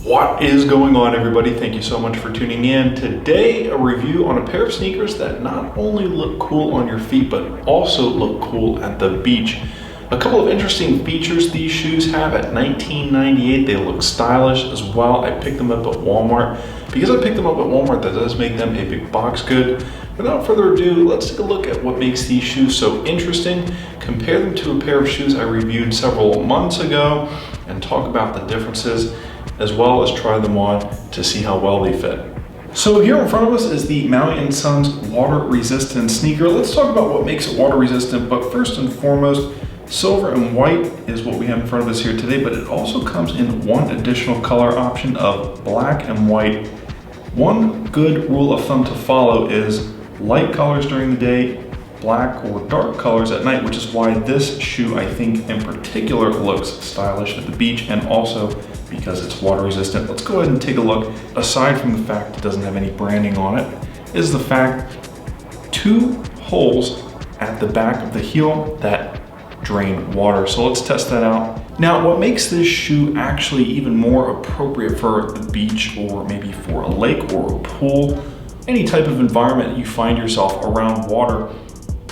What is going on, everybody? Thank you so much for tuning in. Today, a review on a pair of sneakers that not only look cool on your feet, but also look cool at the beach. A couple of interesting features these shoes have. At $19.98, they look stylish as well. I picked them up at Walmart. Because I picked them up at Walmart, that does make them a big box good. Without further ado, let's take a look at what makes these shoes so interesting, compare them to a pair of shoes I reviewed several months ago, and talk about the differences, as well as try them on to see how well they fit. So here in front of us is the Maui & Sons water resistant sneaker. Let's talk about what makes it water resistant, but first and foremost, silver and white is what we have in front of us here today, but it also comes in one additional color option of black and white. One good rule of thumb to follow is light colors during the day, black or dark colors at night, which is why this shoe, I think in particular, looks stylish at the beach, and also because it's water resistant. Let's go ahead and take a look. Aside from the fact it doesn't have any branding on it, is the fact two holes at the back of the heel that drain water. So let's test that out. Now, what makes this shoe actually even more appropriate for the beach, or maybe for a lake or a pool, any type of environment you find yourself around water,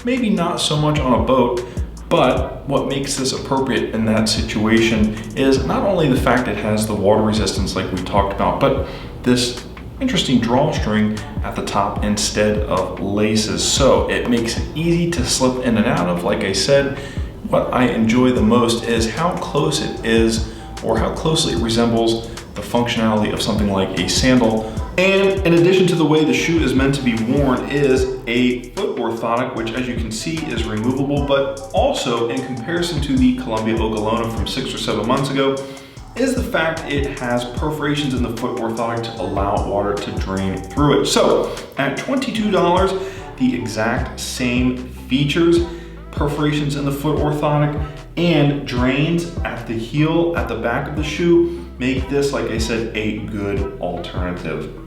maybe not so much on a boat, but what makes this appropriate in that situation is not only the fact it has the water resistance like we talked about, but this interesting drawstring at the top instead of laces. So it makes it easy to slip in and out of. Like I said, what I enjoy the most is how close it is, or how closely it resembles the functionality of something like a sandal. And in addition to the way the shoe is meant to be worn, is a foot orthotic, which as you can see is removable, but also in comparison to the Columbia Okolona from 6 or 7 months ago, is the fact it has perforations in the foot orthotic to allow water to drain through it. So at $22, the exact same features, perforations in the foot orthotic and drains at the heel, at the back of the shoe, make this, like I said, a good alternative.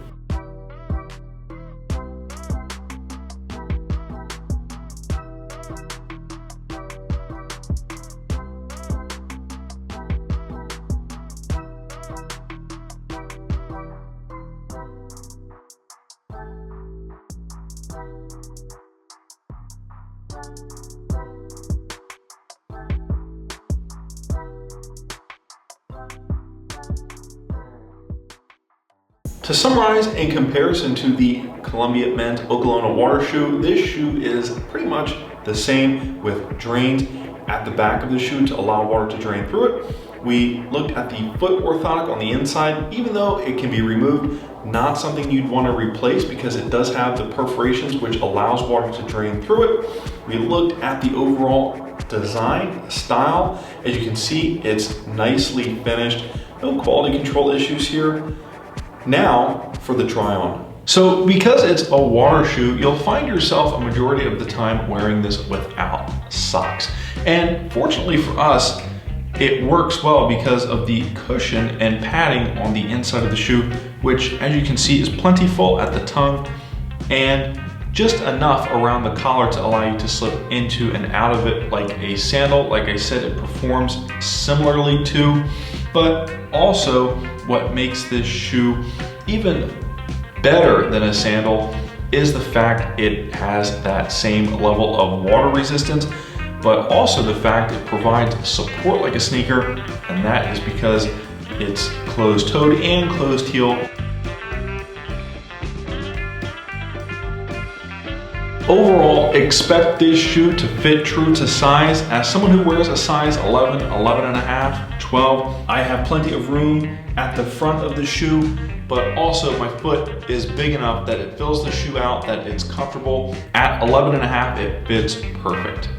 To summarize, in comparison to the Columbia men's Okolona water shoe, this shoe is pretty much the same, with drains at the back of the shoe to allow water to drain through it. We looked at the foot orthotic on the inside. Even though it can be removed, not something you'd want to replace because it does have the perforations which allows water to drain through it. We looked at the overall design style. As you can see, it's nicely finished. No quality control issues here. Now for the try on. So because it's a water shoe, you'll find yourself a majority of the time wearing this without socks. And fortunately for us, it works well because of the cushion and padding on the inside of the shoe, which as you can see is plentiful at the tongue and just enough around the collar to allow you to slip into and out of it like a sandal. Like I said, it performs similarly to, but also what makes this shoe even better than a sandal is the fact it has that same level of water resistance, but also the fact it provides support like a sneaker, and that is because it's closed-toed and closed-heel. Overall, expect this shoe to fit true to size. As someone who wears a size 11, 11 and a half, 12, I have plenty of room at the front of the shoe, but also my foot is big enough that it fills the shoe out, that it's comfortable. At 11 and a half, it fits perfect.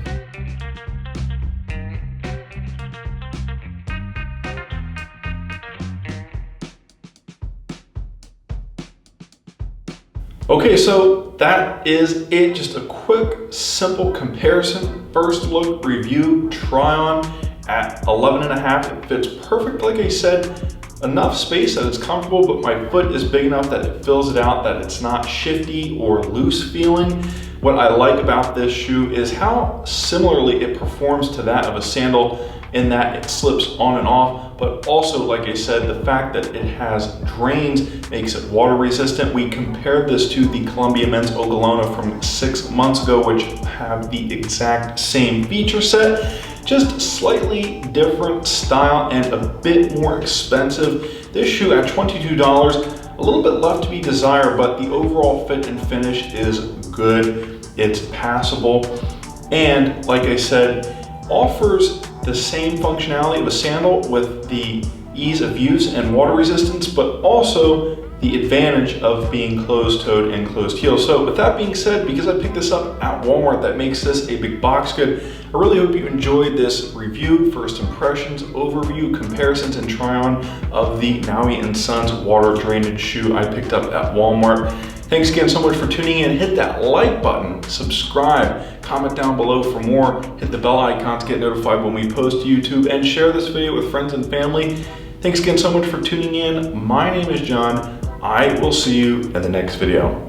Okay, so that is it. Just a quick, simple comparison. First look, review, try on. At 11 and a half, it fits perfect. Like I said, enough space that it's comfortable, but my foot is big enough that it fills it out, that it's not shifty or loose feeling. What I like about this shoe is how similarly it performs to that of a sandal, in that it slips on and off but also, like I said, the fact that it has drains makes it water resistant. We compared this to the Columbia Men's Ogallona from 6 months ago, which have the exact same feature set, just slightly different style and a bit more expensive. This shoe at $22, a little bit left to be desired, but the overall fit and finish is good. It's passable, and like I said, offers the same functionality of a sandal with the ease of use and water resistance, but also the advantage of being closed-toed and closed-heel. So with that being said, because I picked this up at Walmart, that makes this a big box good. I really hope you enjoyed this review, first impressions, overview, comparisons, and try-on of the Maui & Sons water drainage shoe I picked up at Walmart. Thanks again so much for tuning in. Hit that like button, subscribe, comment down below for more, hit the bell icon to get notified when we post to YouTube, and share this video with friends and family. Thanks again so much for tuning in. My name is John. I will see you in the next video.